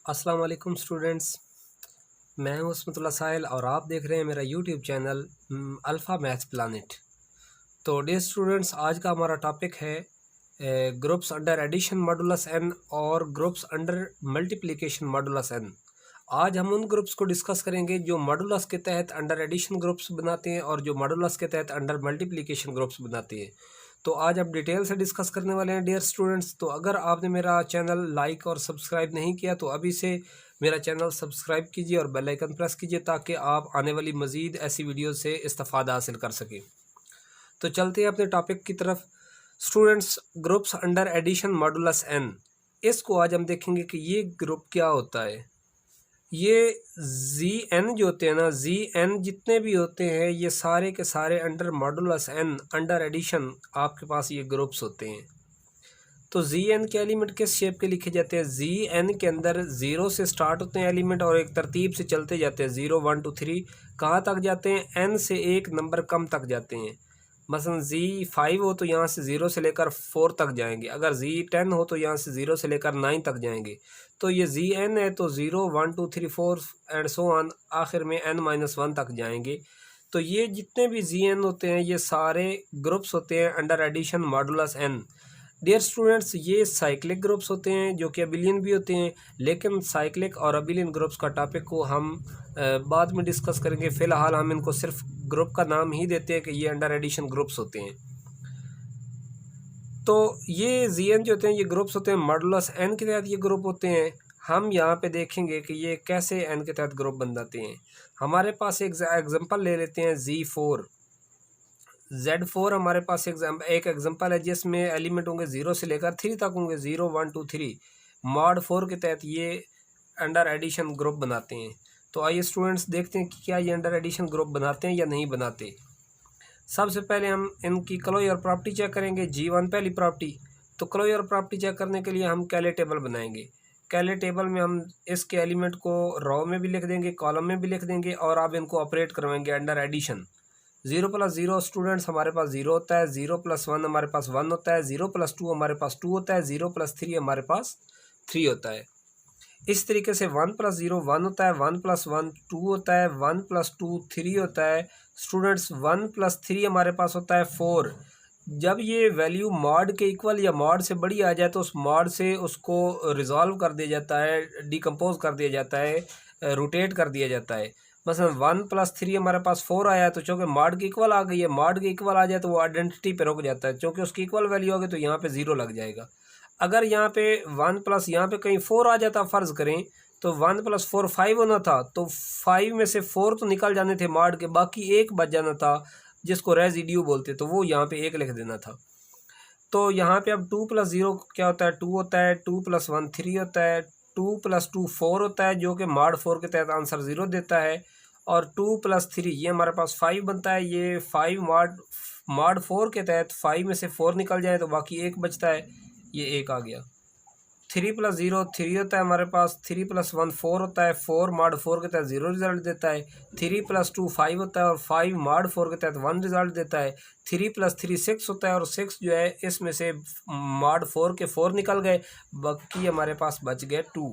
अस्सलाम वालेकुम स्टूडेंट्स। मैं हूं उसमतुल्लाह साहिल और आप देख रहे हैं मेरा YouTube channel Alpha Maths Planet. तो डियर स्टूडेंट्स, आज का हमारा टॉपिक है groups under addition modulus n और groups under multiplication modulus n. आज हम उन ग्रुप्स को डिस्कस करेंगे जो मॉडुलस के तहत अंडर एडिशन ग्रुप्स बनाते हैं और जो मॉडुलस के तहत अंडर मल्टीप्लिकेशन ग्रुप्स बनाते हैं। तो आज हम डिटेल से डिस्कस करने वाले हैं डियर स्टूडेंट्स। तो अगर आपने मेरा चैनल लाइक और सब्सक्राइब नहीं किया तो अभी से मेरा चैनल सब्सक्राइब कीजिए और बेल आइकन प्रेस कीजिए ताकि आप आने वाली मज़ीद ऐसी वीडियो से इस्तेफादा हासिल कर सकें। तो चलते हैं अपने टॉपिक की तरफ। Students, groups under addition modulus n, इसको आज हम देखेंगे कि ये ग्रुप क्या होता है। ये जी एन जो होते हैं ना, जी एन जितने भी होते हैं ये सारे के सारे under modulus n under addition आपके पास ये ग्रुप्स होते हैं। तो जी एन के एलिमेंट किस शेप के लिखे जाते हैं? जी एन के अंदर ज़ीरो से स्टार्ट होते हैं एलिमेंट और एक तरतीब से चलते जाते हैं, 0 1 2 3 कहाँ तक जाते हैं? एन से एक नंबर कम तक जाते हैं। मसलन Z5 हो तो यहाँ से 0 से लेकर 4 तक जाएंगे। अगर Z10 हो तो यहाँ से 0 से लेकर 9 तक जाएंगे। तो ये Zn है तो 0 1 2 3 4 एंड सो ऑन, आखिर में n-1 तक जाएंगे। तो ये जितने भी Zn होते हैं ये सारे ग्रुप्स होते हैं under addition modulus n। Dear students, ये साइक्लिक ग्रुप्स होते हैं जो कि अबिलियन भी होते हैं, लेकिन साइक्लिक और अबिलियन ग्रुप्स का टॉपिक को हम बाद में डिस्कस करेंगे। फ़िलहाल हम इनको सिर्फ ग्रुप का नाम ही देते हैं कि ये अंडर एडिशन ग्रुप्स होते हैं। तो ये जी एन जो होते हैं ये ग्रुप्स होते हैं मॉडुलस एन के तहत ये ग्रुप होते हैं। हम यहाँ पे देखेंगे कि ये कैसे एन के तहत ग्रुप बनाते हैं। हमारे पास एक एग्जांपल ले लेते हैं Z4। Z4 हमारे पास एक एग्जांपल है जिसमें एलिमेंट होंगे 0 से लेकर 3 तक होंगे, 0 1 2 3। मॉड 4 के तहत ये अंडर एडिशन ग्रुप बनाते हैं। तो आइए स्टूडेंट्स देखते हैं कि क्या ये अंडर एडिशन ग्रुप बनाते हैं या नहीं बनाते। सबसे पहले हम इनकी क्लोजर प्रॉपर्टी चेक करेंगे। G1 पहली प्रॉपर्टी। तो क्लोजर प्रॉपर्टी चेक करने के लिए हम कैले टेबल बनाएंगे। कैले टेबल में हम इसके एलिमेंट को रो में भी लिख देंगे, कॉलम में भी लिख देंगे और अब इनको ऑपरेट करवाएंगे अंडर एडिशन। 0 + 0 स्टूडेंट्स हमारे पास 0 होता है, 0 + 1 हमारे पास 1 होता है, 0 + 2 हमारे पास 2 होता है, 0 + 3 हमारे पास 3 होता है। इस तरीके से 1 + 0 1 होता है, 1 + 1 2 होता है, 1 + 2 3 होता है। स्टूडेंट्स 1 + 3 हमारे पास होता है 4। जब ये वैल्यू मॉड के इक्वल या मॉड से बड़ी आ जाए तो उस मॉड से उसको रिजॉल्व कर दिया जाता है, डिकम्पोज कर दिया जाता है, रोटेट कर दिया जाता है। मसलन 1 + 3 हमारे पास 4 आया है तो चूँकि मॉड की इक्वल आ गई है, मॉड की इक्वल आ जाए तो वो आइडेंटिटी पे रुक जाता है। चूँकि उसकी इक्वल वैल्यू आ गई तो यहाँ पे 0 लग जाएगा। अगर यहाँ पे 1 प्लस यहाँ पे कहीं 4 आ जाता फ़र्ज़ करें तो 1 + 4 5 होना था, तो 5 में से 4 तो निकल जाने थे मॉड के, बाकी एक बच जाना था जिसको रेजिड्यू बोलते, तो वो यहाँ पे एक लिख देना था। तो यहाँ पे अब 2 + 0 क्या होता है? 2 होता है, 2 + 1 3 होता है, 2 + 2 4 होता है जो कि मॉड 4 के तहत आंसर 0 देता है। और 2 + 3 ये हमारे पास 5 बनता है। ये 5 मॉड 4 के तहत 5 में से 4 निकल जाए तो बाकी एक बचता है, ये एक आ गया। 3 + 0 3 होता है हमारे पास, 3 + 1 4 होता है, 4 मॉड 4 के तहत 0 रिजल्ट देता है। 3 + 2 5 होता है और 5 मॉड 4 के तहत 1 रिजल्ट देता है। 3 + 3 6 होता है और 6 जो है इसमें से मॉड 4 के 4 निकल गए, बाकी हमारे पास बच गए 2।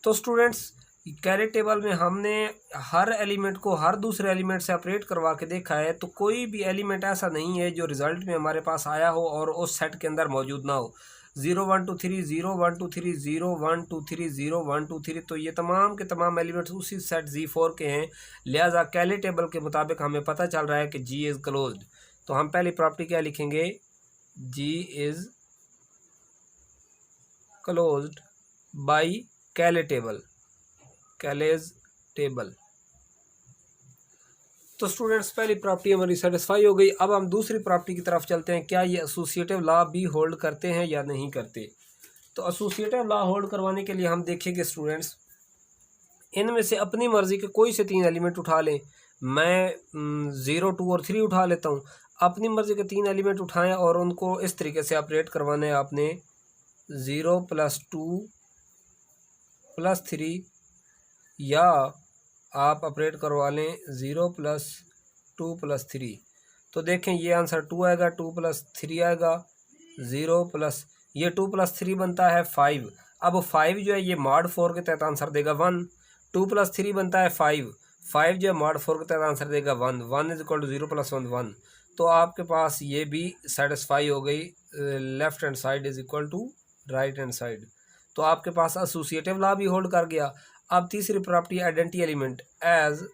तो स्टूडेंट्स, कैरेट टेबल में हमने हर एलिमेंट को हर दूसरे एलिमेंट से ऑपरेट करवा के देखा है, तो कोई भी एलिमेंट ऐसा नहीं है जो रिजल्ट में हमारे पास आया हो और उस सेट के अंदर मौजूद ना हो। 0 1 2 3 0 1 2 3 0 1 2 3 0 1 2 3, तो ये तमाम के तमाम एलिमेंट्स उसी सेट Z4 के हैं। लिहाजा कैले टेबल के मुताबिक हमें पता चल रहा है कि G इज़ क्लोज्ड। तो हम पहली प्रॉपर्टी क्या लिखेंगे? G इज़ क्लोज्ड बाई कैले टेबल, कैलेज टेबल। तो स्टूडेंट्स, पहली प्रॉपर्टी हमारी सेटिस्फाई हो गई। अब हम दूसरी प्रॉपर्टी की तरफ चलते हैं, क्या ये एसोसिएटिव लॉ भी होल्ड करते हैं या नहीं करते। तो एसोसिएटिव लॉ होल्ड करवाने के लिए हम देखेंगे स्टूडेंट्स, इनमें से अपनी मर्ज़ी के कोई से 3 एलिमेंट उठा लें। मैं 0 2 और 3 उठा लेता हूँ। अपनी मर्ज़ी के 3 एलिमेंट उठाएं और उनको इस तरीके से ऑपरेट करवाना है आपने। 0 + 2 + 3 या आप ऑपरेट करवा लें 0 + 2 + 3। तो देखें ये आंसर 2 आएगा, 2 + 3 आएगा, 0 प्लस ये 2 + 3 बनता है 5। अब 5 जो है ये मॉड 4 के तहत आंसर देगा 1। 2 + 3 बनता है 5। 5 जो है मॉड 4 के तहत आंसर देगा 1। 1 = 0 + 1 1। तो आपके पास ये भी सेटिस्फाई हो गई, left hand side is equal to right hand side. तो आपके पास एसोसिएटिव लॉ भी होल्ड कर गया। अब तीसरी property identity element as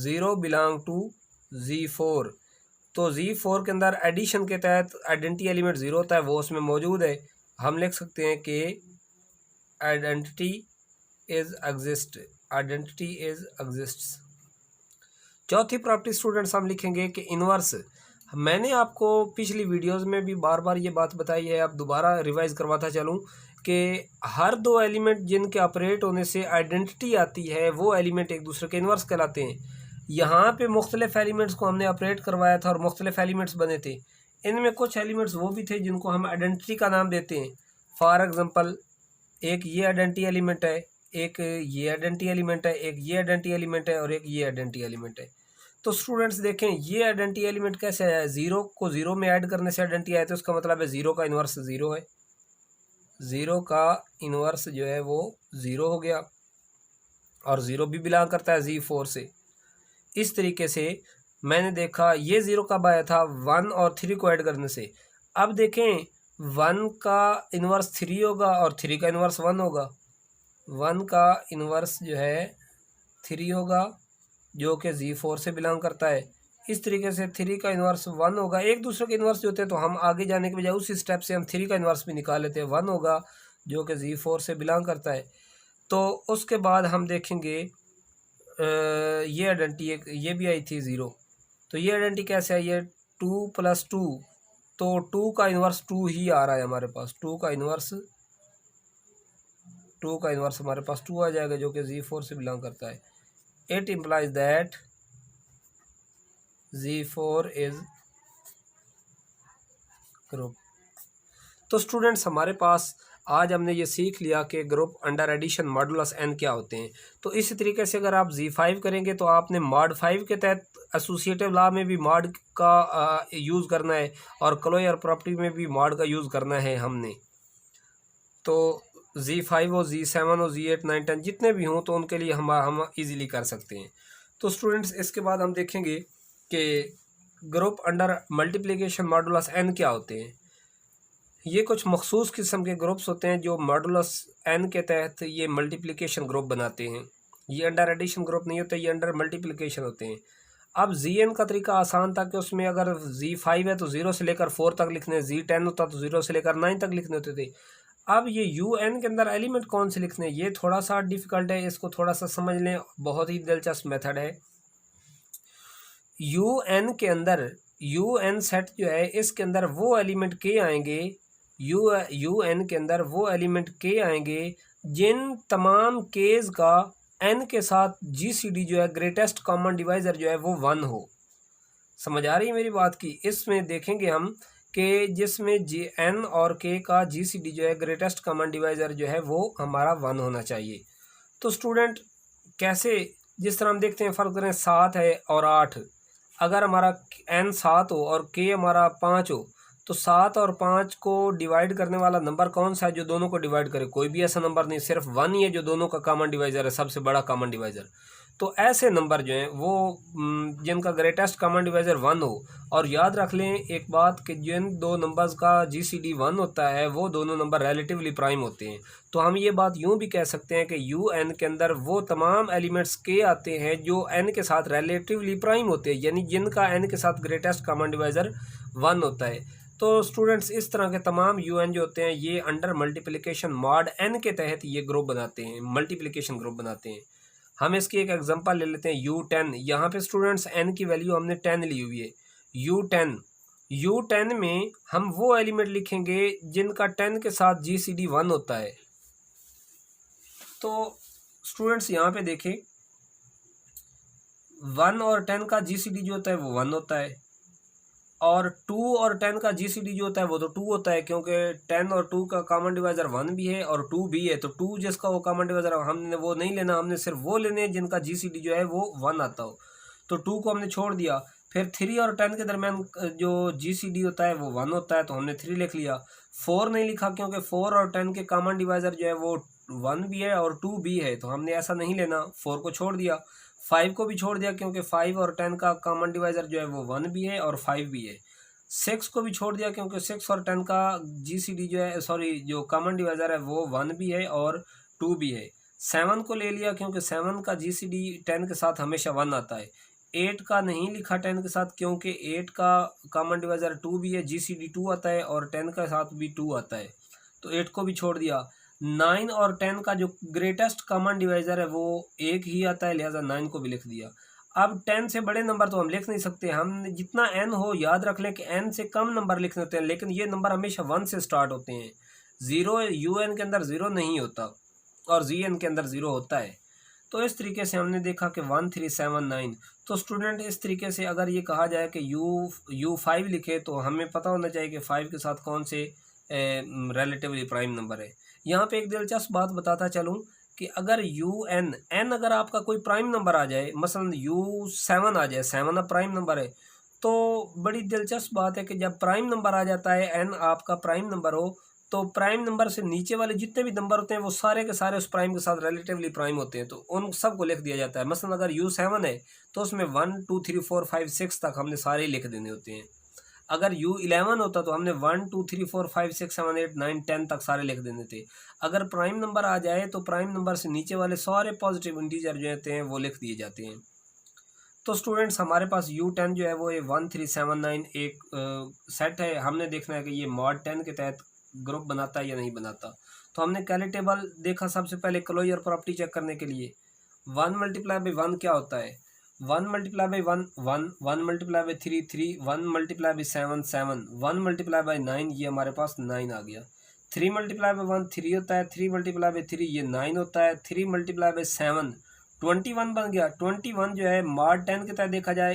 0 belong to Z4। तो Z4 के अंदर एडिशन के तहत आइडेंटिटी एलिमेंट 0 होता है, वो उसमें मौजूद है। हम लिख सकते हैं कि identity is exist, identity is exists. चौथी प्रॉपर्टी स्टूडेंट्स हम लिखेंगे कि इनवर्स। मैंने आपको पिछली वीडियोस में भी बार बार ये बात बताई है, अब दोबारा रिवाइज करवाता चलूँ कि हर दो एलिमेंट जिनके ऑपरेट होने से आइडेंटिटी आती है वो एलिमेंट एक दूसरे के इन्वर्स कहलाते हैं। यहाँ पे मुख्तलिफ एलिमेंट्स को हमने ऑपरेट करवाया था और मुख्तलिफ एलिमेंट्स बने थे। इनमें कुछ एलिमेंट्स वो भी थे जिनको हम आइडेंटिटी का नाम देते हैं। फॉर एग्ज़ाम्पल एक ये आइडेंटिटी एलिमेंट है, एक ये आइडेंटिटी एलिमेंट है, एक ये आइडेंटिटी एलिमेंट है और एक ये आइडेंटिटी एलिमेंट है। तो स्टूडेंट्स देखें ये आइडेंटिटी एलिमेंट कैसे आया है, 0 को 0 में ऐड करने से आइडेंटिटी आया, तो उसका मतलब है 0 का इन्वर्स 0 है। 0 का इन्वर्स जो है वो 0 हो गया और 0 भी बिलोंग करता है Z4 से। इस तरीके से मैंने देखा ये 0 कब आया था, 1 और 3 को ऐड करने से। अब देखें 1 का इन्वर्स 3 होगा और 3 का इन्वर्स 1 होगा। 1 का इन्वर्स जो है 3 होगा जो कि Z4 से बिलोंग करता है। इस तरीके से 3 का इन्वर्स 1 होगा। एक दूसरे के इन्वर्स जो होते हैं तो हम आगे जाने के बजाय उसी स्टेप से हम 3 का इन्वर्स भी निकाल लेते हैं, 1 होगा जो कि Z4 से बिलोंग करता है। तो उसके बाद हम देखेंगे ये आइडेंटिटी ये भी आई थी 0। तो ये आइडेंटिटी कैसे आई है, 2 + 2, तो 2 का इन्वर्स 2 ही आ रहा है हमारे पास। 2 का इन्वर्स हमारे पास 2 आ जाएगा जो कि Z4 से बिलोंग करता है। It implies that Z4 is group. तो स्टूडेंट्स हमारे पास आज हमने ये सीख लिया कि group under addition modulus n क्या होते हैं। तो इसी तरीके से अगर आप Z5 करेंगे तो आपने मॉड 5 के तहत एसोसिएटिव लॉ में भी मॉड का यूज़ करना है और क्लोजर प्रॉपर्टी में भी मॉड का यूज़ करना है हमने। तो Z5 और Z7 और Z8 9 10 जितने भी हों तो उनके लिए हम इजीली कर सकते हैं। तो स्टूडेंट्स इसके बाद हम देखेंगे कि group under multiplication modulus n क्या होते हैं। ये कुछ मखसूस किस्म के ग्रुप्स होते हैं जो मॉडुलस n के तहत ये मल्टीप्लिकेशन ग्रुप बनाते हैं। ये अंडर एडिशन ग्रुप नहीं होते, ये अंडर मल्टीप्लिकेशन होते हैं। अब Zn का तरीका आसान था कि उसमें अगर Z5 है तो 0 से लेकर 4 तक लिखने, Z10 होता तो 0 से लेकर 9 तक लिखने होते थे। अब ये UN के अंदर एलिमेंट कौन से लिखने, ये थोड़ा सा डिफ़िकल्ट है, इसको थोड़ा सा समझ लें। बहुत ही दिलचस्प मेथड है। UN के अंदर UN सेट जो है इसके अंदर वो एलिमेंट के आएंगे, UN के अंदर वो एलिमेंट के आएंगे जिन तमाम केस का n के साथ GCD जो है ग्रेटेस्ट कॉमन डिवाइज़र जो है वो 1 हो। समझ आ रही है मेरी बात की। इसमें देखेंगे हम कि जिसमें n और k का GCD जो है ग्रेटेस्ट कॉमन डिवाइज़र जो है वो हमारा 1 होना चाहिए। तो स्टूडेंट कैसे, जिस तरह हम देखते हैं फ़र्क करें 7 है और 8, अगर हमारा n 7 हो और k हमारा 5 हो तो 7 और 5 को डिवाइड करने वाला नंबर कौन सा है जो दोनों को डिवाइड करे, कोई भी ऐसा नंबर नहीं, सिर्फ 1 ही है जो दोनों का कॉमन डिवाइज़र है, सबसे बड़ा कॉमन डिवाइज़र। तो ऐसे नंबर जो हैं वो जिनका ग्रेटेस्ट कॉमन डिवाइज़र 1 हो, और याद रख लें एक बात कि जिन दो नंबर्स का GCD 1 होता है वो दोनों नंबर रिलेटिवली प्राइम होते हैं। तो हम ये बात यूँ भी कह सकते हैं कि UN के अंदर वो तमाम एलिमेंट्स के आते हैं जो n के साथ रिलेटिवली प्राइम होते हैं, यानी जिनका n के साथ ग्रेटेस्ट कॉमन डिवाइज़र 1 होता है। तो स्टूडेंट्स इस तरह के तमाम UN जो होते हैं ये अंडर मल्टीप्लिकेशन मॉड n के तहत ये ग्रुप बनाते हैं, मल्टीप्लिकेशन ग्रुप बनाते हैं। हम इसकी एक एग्जांपल ले लेते हैं U10। यहाँ पे स्टूडेंट्स n की वैल्यू हमने 10 ली हुई है। U10 में हम वो एलिमेंट लिखेंगे जिनका 10 के साथ GCD 1 होता है। तो स्टूडेंट्स यहाँ पे देखें 1 और 10 का GCD जो होता है वो 1 होता है, और 2 और 10 का GCD जो होता है वो तो 2 होता है, क्योंकि 10 और 2 का कॉमन डिवाइज़र 1 भी है और 2 भी है। तो 2 जिसका वो कॉमन डिवाइज़र हमने वो नहीं लेना, हमने सिर्फ वो लेने जिनका GCD जो है वो 1 आता हो। तो 2 को हमने छोड़ दिया। फिर 3 और 10 के दरमियान जो GCD होता है वो 1 होता है, तो हमने 3 लिख लिया। 4 नहीं लिखा क्योंकि 4 और 10 के कॉमन डिवाइज़र जो है वो 1 भी है और 2 भी है, तो हमने ऐसा नहीं लेना, 4 को छोड़ दिया। 5 को भी छोड़ दिया क्योंकि 5 और 10 का कॉमन डिवाइज़र जो है वो 1 भी है और 5 भी है। 6 को भी छोड़ दिया क्योंकि 6 और 10 का GCD जो है, सॉरी, जो कॉमन डिवाइज़र है वो 1 भी है और 2 भी है। 7 को ले लिया क्योंकि 7 का GCD 10 के साथ हमेशा 1 आता है। 8 का नहीं लिखा 10 के साथ क्योंकि 8 का कॉमन डिवाइज़र 2 भी है, GCD 2 आता है और 10 के साथ भी 2 आता है, तो 8 को भी छोड़ दिया। 9 और 10 का जो ग्रेटेस्ट कॉमन डिवाइज़र है वो 1 ही आता है, लिहाजा 9 को भी लिख दिया। अब 10 से बड़े नंबर तो हम लिख नहीं सकते, हम जितना n हो याद रख लें कि n से कम नंबर लिखने होते हैं, लेकिन ये नंबर हमेशा 1 से स्टार्ट होते हैं। 0 UN के अंदर 0 नहीं होता और GN के अंदर 0 होता है। तो इस तरीके से हमने देखा कि 1379। तो स्टूडेंट इस तरीके से अगर ये कहा जाए कि U5 लिखे तो हमें पता होना चाहिए कि 5 के साथ कौन से रिलेटिवली प्राइम नंबर है। यहाँ पे एक दिलचस्प बात बताता चलूँ कि अगर n अगर आपका कोई प्राइम नंबर आ जाए, मसलन U7 आ जाए, 7 अब प्राइम नंबर है, तो बड़ी दिलचस्प बात है कि जब प्राइम नंबर आ जाता है, n आपका प्राइम नंबर हो, तो प्राइम नंबर से नीचे वाले जितने भी नंबर होते हैं वो सारे के सारे उस प्राइम के साथ रिलेटिवली प्राइम होते हैं, तो उन सब को लिख दिया जाता है। मसलन अगर U7 है तो उसमें 1 2 3 4 5 6 तक हमने सारे लिख देने होते हैं। अगर U11 होता तो हमने 1 2 3 4 5 6 7 8 9 10 तक सारे लिख देने थे। अगर प्राइम नंबर आ जाए तो प्राइम नंबर से नीचे वाले सारे पॉजिटिव इंटीजर जो होते हैं वो लिख दिए जाते हैं। तो स्टूडेंट्स हमारे पास U10 जो है वो ये 1379 एक सेट है। हमने देखना है कि ये मॉड 10 के तहत ग्रुप बनाता है या नहीं बनाता। तो हमने कैले टेबल देखा सबसे पहले क्लोजर प्रॉपर्टी चेक करने के लिए। 1 मल्टीप्लाई बाई 1 क्या होता है? 1 multiply by 1 1, 1 multiply by 3 3, 1 multiply by 7 7, 1 multiply by 9, ये हमारे पास 9 आ गया। 3 मल्टीप्लाई बाई 1 3 होता है, 3 मल्टीप्लाई बाई 3 ये 9 होता है, 3 मल्टीप्लाई बाई 7 21 बन गया। 21 जो है मॉड 10 के तहत देखा जाए,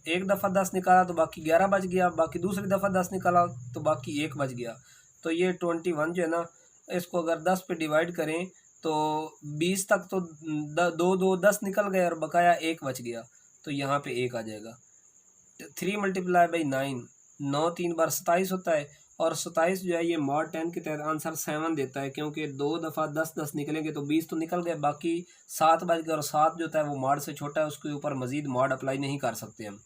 एक दफ़ा 10 निकाला तो बाकी 11 बच गया, बाकी दूसरी दफ़ा 10 निकाला तो बाकी 1 बच गया। तो ये 21 जो है ना, इसको अगर 10 पे डिवाइड करें तो 20 तक तो 2 2 10 निकल गए और बकाया 1 बच गया, तो यहाँ पे 1 आ जाएगा। 3 मल्टीप्लाई बाई 9, 9 3 बार 27 होता है, और 27 जो है ये मॉड 10 के तहत आंसर 7 देता है, क्योंकि 2 दफ़ा 10 10 निकलेंगे तो 20 तो निकल गए, बाकी 7 बच गए, और 7 जो होता है वो मॉड से छोटा है, उसके ऊपर मज़ीद मॉड अप्लाई नहीं कर सकते हम।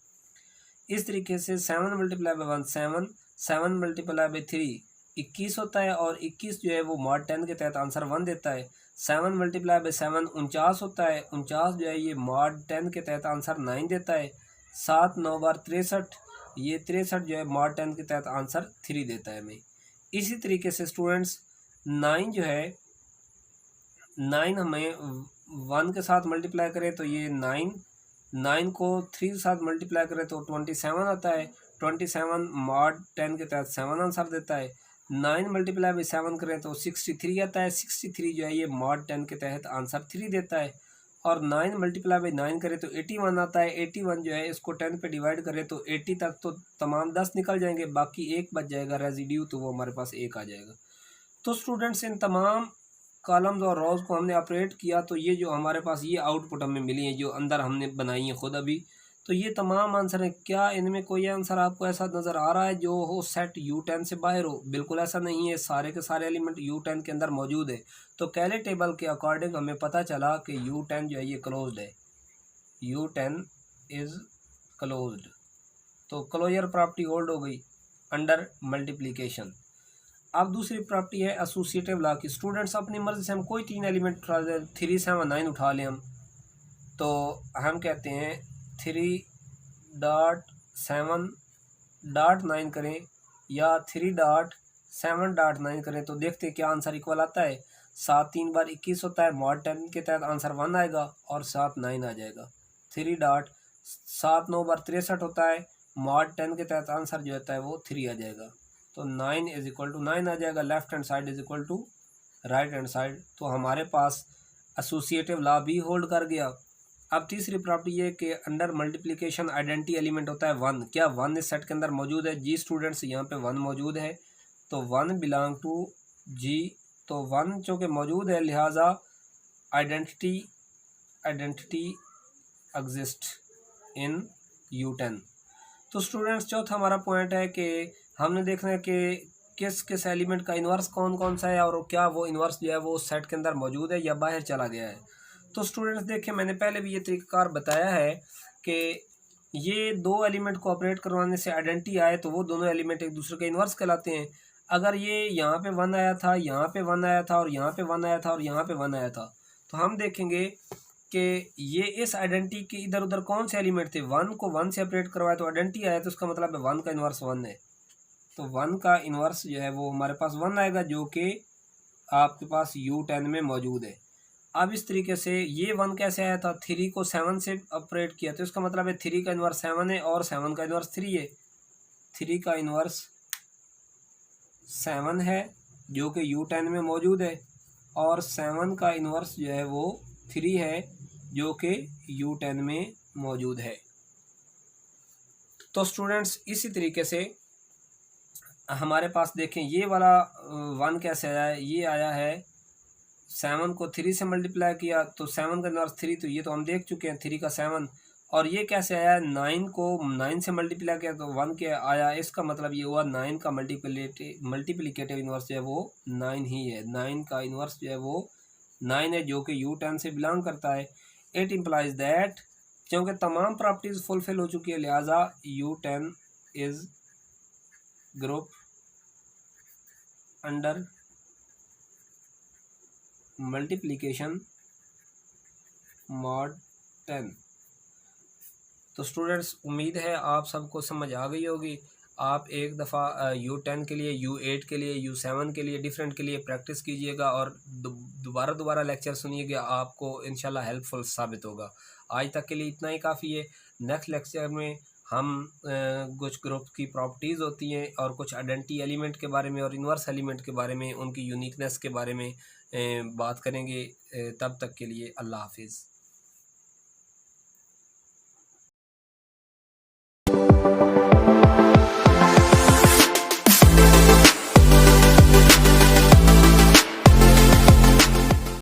इस तरीके से 7 मल्टीप्लाई बाई 1 7, 7 मल्टीप्लाई बाई 3 21 होता है, और 21 जो है वो मॉड 10 के तहत आंसर 1 देता है। 7 मल्टीप्लाई बाई 7 49 होता है, 49 जो है ये मॉड 10 के तहत आंसर 9 देता है। 7 9 बार 63, ये 63 जो है मॉड 10 के तहत आंसर 3 देता है हमें। इसी तरीके से स्टूडेंट्स 9 जो है, 9 हमें 1 के साथ मल्टीप्लाई करें तो ये 9, 9 को 3 के साथ मल्टीप्लाई करें तो 27 आता है। 27 मॉड 10 के तहत 7 आंसर देता है। 9 मल्टीप्लाई बाई 7 करें तो 63 आता है। 63 जो है ये मॉड 10 के तहत आंसर 3 देता है। और 9 मल्टीप्लाई बाई 9 करें तो 81 आता है। 81 जो है इसको 10 पे डिवाइड करें तो 80 तक तो तमाम 10 निकल जाएंगे, बाकी 1 बच जाएगा रेजिड्यू, तो वो हमारे पास 1 आ जाएगा। तो स्टूडेंट्स इन तमाम कॉलम्स और रोज़ को हमने ऑपरेट किया, तो ये जो हमारे पास ये आउटपुट हमें मिली है, जो अंदर हमने बनाई है खुद अभी, तो ये तमाम आंसर हैं। क्या इनमें कोई आंसर आपको ऐसा नज़र आ रहा है जो हो सेट U10 से बाहर हो? बिल्कुल ऐसा नहीं है, सारे के सारे एलिमेंट U10 के अंदर मौजूद है। तो कैले टेबल के अकॉर्डिंग हमें पता चला कि U10 जो है ये क्लोज्ड है, U10 इज़ क्लोज्ड। तो क्लोजर प्रॉपर्टी होल्ड हो गई अंडर मल्टीप्लिकेशन। अब दूसरी प्रॉपर्टी है एसोसिएटिव लॉ की। स्टूडेंट्स अपनी मर्जी से हम कोई 3 एलिमेंट उठा लें, 3 7 9 उठा लें हम, तो हम कहते हैं 3.7.9 करें या 3.7.9 करें, तो देखते हैं क्या आंसर इक्वल आता है। 7 3 बार 21 होता है, मॉड 10 के तहत आंसर 1 आएगा और 7 9 आ जाएगा। 3.7 9 बार 63 होता है, मॉड 10 के तहत आंसर जो होता है वो 3 आ जाएगा। तो 9 इज इक्वल टू 9 आ जाएगा। Left hand side is equal to right hand side. तो हमारे पास एसोसिएटिव लॉ भी होल्ड कर गया। अब तीसरी प्रॉपर्टी ये कि अंडर मल्टीप्लिकेशन आइडेंटिटी एलिमेंट होता है 1। क्या 1 इस सेट के अंदर मौजूद है? जी स्टूडेंट्स, यहाँ पे 1 मौजूद है, तो 1 बिलोंग टू जी। तो 1 चूँकि मौजूद है, लिहाजा आइडेंटिटी एग्जिस्ट इन U10। तो स्टूडेंट्स चौथा हमारा पॉइंट है कि हमने देखना है कि किस किस एलिमेंट का इन्वर्स कौन कौन सा है और क्या वो इन्वर्स जो है वो सेट के अंदर मौजूद है या बाहर चला गया है। तो स्टूडेंट्स देखें, मैंने पहले भी ये तरीक़ाकार बताया है कि ये दो एलिमेंट को ऑपरेट करवाने से आइडेंटिटी आए तो वो दोनों एलिमेंट एक दूसरे के इन्वर्स कहलाते हैं। अगर ये यहाँ पे 1 आया था, यहाँ पे 1 आया था और यहाँ पे 1 आया था और यहाँ पे 1 आया था, तो हम देखेंगे कि ये इस आइडेंटिटी के इधर उधर कौन से एलिमेंट थे। 1 को 1 से ऑपरेट करवाया तो आइडेंटिटी आया, तो उसका मतलब है 1 का इन्वर्स 1 है। तो 1 का इन्वर्स जो है वो हमारे पास 1 आएगा, जो कि आपके पास U10 में मौजूद है। अब इस तरीके से ये 1 कैसे आया था, 3 को 7 से ऑपरेट किया, तो इसका मतलब है 3 का इन्वर्स 7 है और 7 का इन्वर्स 3 है। 3 का इन्वर्स 7 है जो कि U10 में मौजूद है और 7 का इन्वर्स जो है वो 3 है जो कि U10 में मौजूद है। तो स्टूडेंट्स इसी तरीके से हमारे पास देखें ये वाला 1 कैसे आया है, ये आया है 7 को 3 से मल्टीप्लाई किया तो 7 का इन्वर्स 3, तो ये तो हम देख चुके हैं 3 का 7। और ये कैसे आया, 9 को 9 से मल्टीप्लाई किया तो 1 के आया, इसका मतलब ये हुआ 9 का मल्टीप्लिकेटिव इन्वर्स जो है वो 9 ही है। 9 का इन्वर्स जो है वो 9 है जो कि U10 से बिलोंग करता है। इट इम्प्लाइज दैट, क्योंकि तमाम प्रॉपर्टीज फुलफिल हो चुकी है लिहाजा U10 is group under multiplication mod 10। तो स्टूडेंट्स उम्मीद है आप सबको समझ आ गई होगी। आप एक दफ़ा U10 के लिए, U8 के लिए, U7 के लिए, डिफरेंट के लिए प्रैक्टिस कीजिएगा और दोबारा लेक्चर सुनिएगा, आपको इंशाल्लाह हेल्पफुल साबित होगा। आज तक के लिए इतना ही काफ़ी है। नेक्स्ट लेक्चर में हम कुछ ग्रुप की प्रॉपर्टीज़ होती हैं और कुछ आइडेंटिटी एलिमेंट के बारे में और इन्वर्स एलिमेंट के बारे में, उनकी यूनिकनेस के बारे में बात करेंगे। तब तक के लिए अल्लाह हाफिज़।